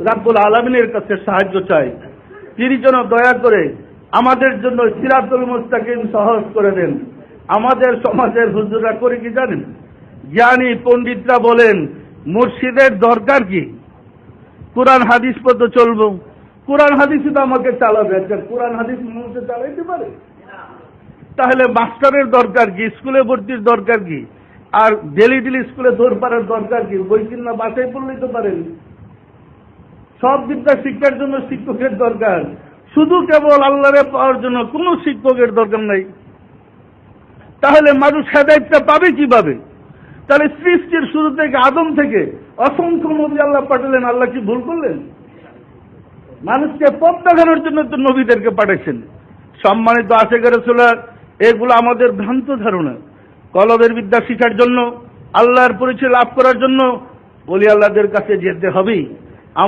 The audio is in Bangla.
রাব্বুল আলামিনের কাছে সাহায্য চাই, তিনি যেন দয়া করে আমাদের জন্য সিরাতুল মুস্তাকিম সহজ করে দেন। আমাদের সমাজের হুজুররা করে কি জানেন? জ্ঞানী পণ্ডিতরা বলেন মুর্শিদের দরকার কি? কোরআন হাদিস পর্যন্ত চলবো, কোরআন হাদিসই তো আমাকে চালাবে। আচ্ছা, কোরআন হাদিস মানুষকে চালাইতে পারে? তাহলে মাস্টারের দরকার কি? স্কুলে ভর্তির দরকার কি? আর ডেলি ডেলি স্কুলে দৌড় পাড়ার দরকার কি? বই কিনা বাসায় পড়লেই তো পারেন। সব বিদ্যা শিক্ষার জন্য শিক্ষকের দরকার, শুধু কেবল আল্লাহরে পাওয়ার জন্য কোনো শিক্ষকের দরকার নাই। তাহলে মানুষ হেদায়েতটা পাবে কিভাবে? তাহলে সৃষ্টির শুরু থেকে আদম থেকে অসংখ্য নবী আল্লাহ পাঠালেন, আল্লাহ কি ভুল করলেন? মানুষকে পথ দেখানোর জন্য তো নবীদেরকে পাঠাইছেন। সম্মানিত আশেকের রাসূল, এগুলো আমাদের ভ্রান্ত ধারণা। কলবের বিদ্যা শিখার জন্য, আল্লাহর পরিচয় লাভ করার জন্য ওলি আল্লাহদের কাছে যেতে হবেই।